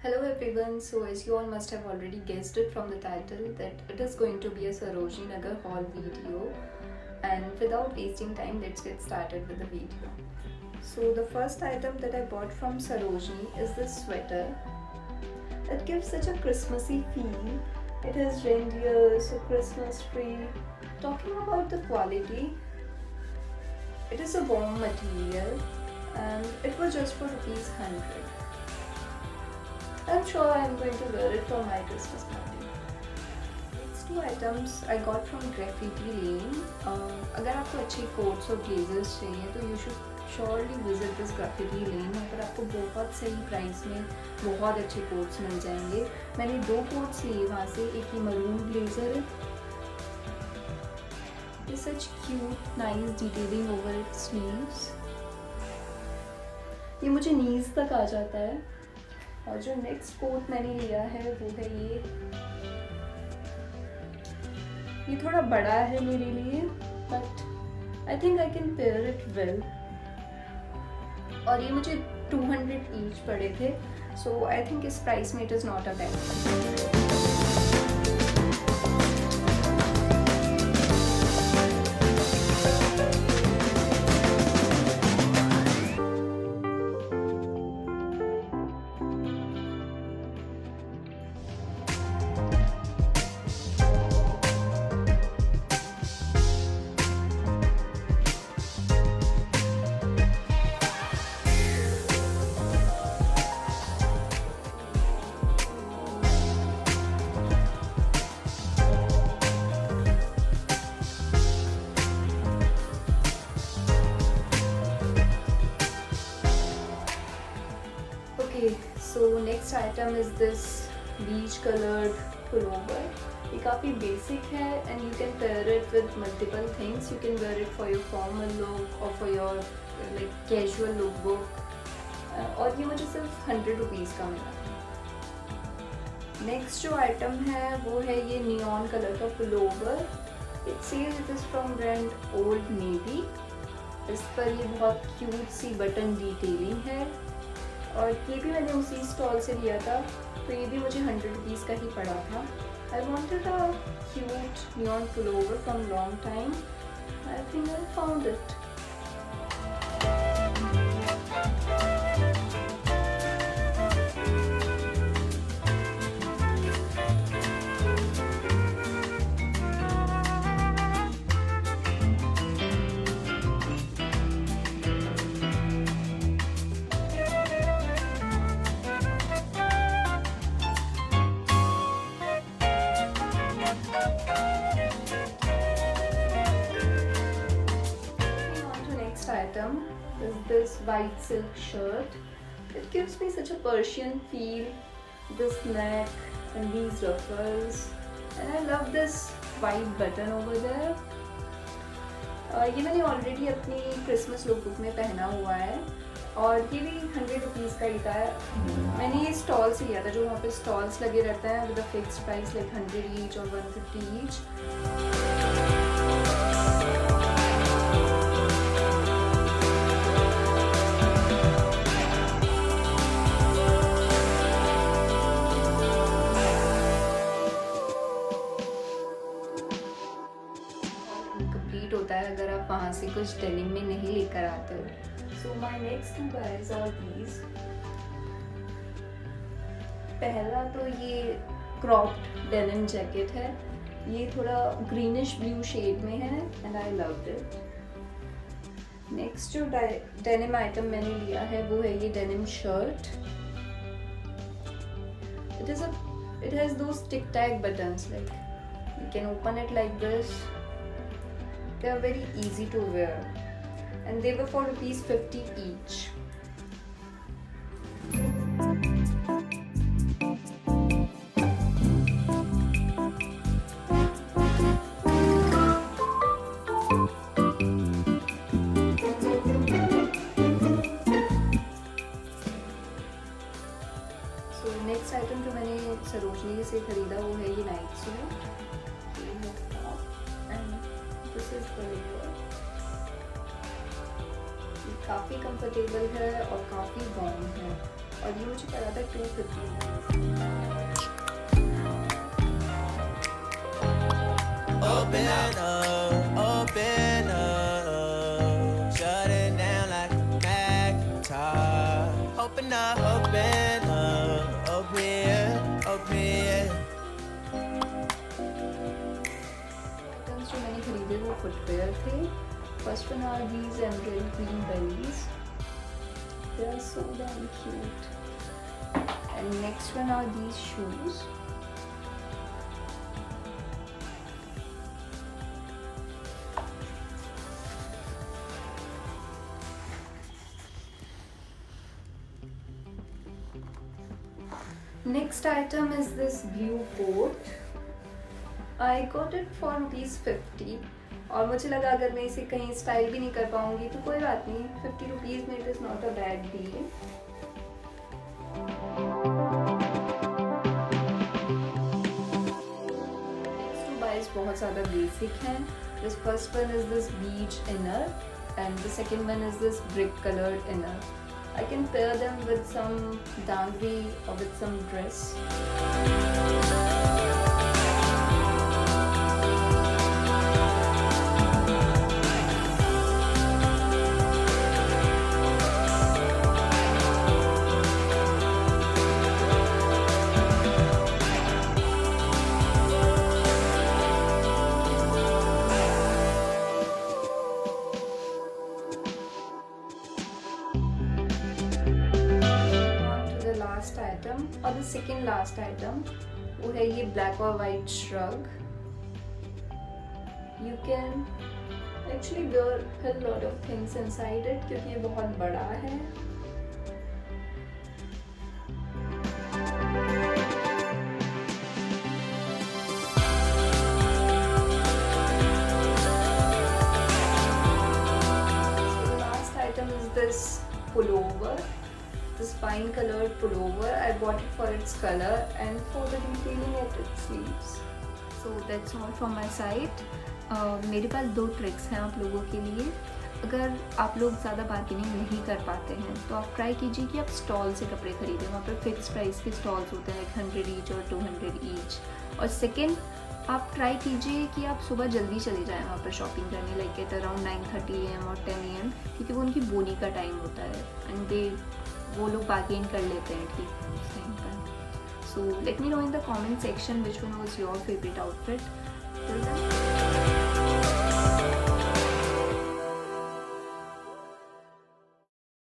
Hello everyone, so as you all must have already guessed it from the title that it is going to be a Sarojini Nagar haul video, and without wasting time let's get started with the video. So the first item that I bought from Sarojini is this sweater. It gives such a Christmassy feel. It has reindeer, so Christmas tree. Talking about the quality, it is a warm material and it was just for ₹100. I'm sure I'm going to wear it for my Christmas party. Next two items I got from Graffiti Lane. अगर आपको अच्छे quotes और blazers चाहिए तो you should surely visit this Graffiti Lane. वहाँ पर आपको बहुत सही प्राइस में बहुत अच्छे कोट्स मिल जाएंगे. मैंने 2 कोट्स लिए वहाँ से. एक ही मरून ब्लेजर है. It's such cute, nice detailing over its sleeves. ये मुझे नीज तक आ जाता है. और जो नेक्स्ट कोट मैंने लिया है वो है ये थोड़ा बड़ा है मेरे लिए, but I think I can pair it well. और ये मुझे 200 ईच पड़े थे, सो आई थिंक इस प्राइस में it is not a bad. So next item is this beige colored pullover. ये काफ़ी basic है and you can pair it with multiple things. You can wear it for your formal look or for your like casual lookbook. और ये मुझे सिर्फ ₹100 का मिला. Next जो item है वो है ये neon color का pullover. It says it is from brand Old Navy. इस पर ये बहुत cute सी button detailing है. और ये भी मैंने उसी स्टॉल से लिया था, तो ये भी मुझे ₹100 का ही पड़ा था. I wanted a cute neon pullover from long time. I think I found it. Item is this white silk shirt. It gives me such a Persian feel. This neck and these ruffles, and I love this white button over there. ये मैंने already अपनी Christmas lookbook में पहना हुआ है और ये भी ₹100 का ही था. मैंने ये स्टॉल से लिया था, जो वहाँ पे स्टॉल्स लगे रहते हैं with a fixed price like 100 each और 150 ईच. होता है अगर आप वहाँ से कुछ डेनिम में नहीं लेकर आते हो. So my next 2 bags are these. पहला तो ये क्रॉप्ड डेनिम जैकेट है. ये थोड़ा ग्रीनिश ब्लू शेड में है and I loved it. Next जो डेनिम आइटम मैंने लिया है वो है ये denim shirt. It has those tick tack buttons, like you can open it like this. They are very easy to wear and they were for ₹50 each. So next item जो मैंने सरोजनी से खरीदा वो है ये night suit. This is the look. काफ़ी comfortable है और काफ़ी वार्म है. और ये मुझे पड़ा था 250। Open up, shut it down like a Macintosh. Open up, open it. Items जो मैंने खरीदे वो फुटवेयर थे। First one are these emerald green bellies, they are so damn cute. And next one are these shoes. Next item is this blue coat. I got it for ₹50 और मुझे लगा अगर मैं इसे कहीं स्टाइल भी नहीं कर पाऊंगी तो कोई बात नहीं, ₹50 में it is not a bad deal. Next two buys बहुत ज़्यादा बेसिक हैं। This first one is this beige inner and the second one is this brick coloured inner. I can pair them with some dangri or with some dress. Last item और the second last item वो है ये black और white shrug. You can actually wear a lot of things inside it क्योंकि ये बहुत बड़ा है। So the last item is this pullover. This pine colored pullover. I bought it for its color and for the detailing at its sleeves. So that's all from my side. मेरे पास 2 tricks हैं आप लोगों के लिए। अगर आप लोग ज़्यादा बार्गेनिंग नहीं कर पाते हैं तो आप ट्राई कीजिए कि आप स्टॉल से कपड़े खरीदें। वहाँ पर फिक्स प्राइस के स्टॉल्स होते हैं, 100 ईच और 200 ईच। और सेकेंड, आप ट्राई कीजिए कि आप सुबह जल्दी चले जाएं वहाँ पर शॉपिंग करने, लाइक एट अराउंड 9:30 AM और 10 AM, क्योंकि वो उनकी बोनी का टाइम होता है एंड वो लोग बार्गेन कर लेते हैं ठीक उस टाइम पर। So let me know in the comment section which one was your favourite outfit.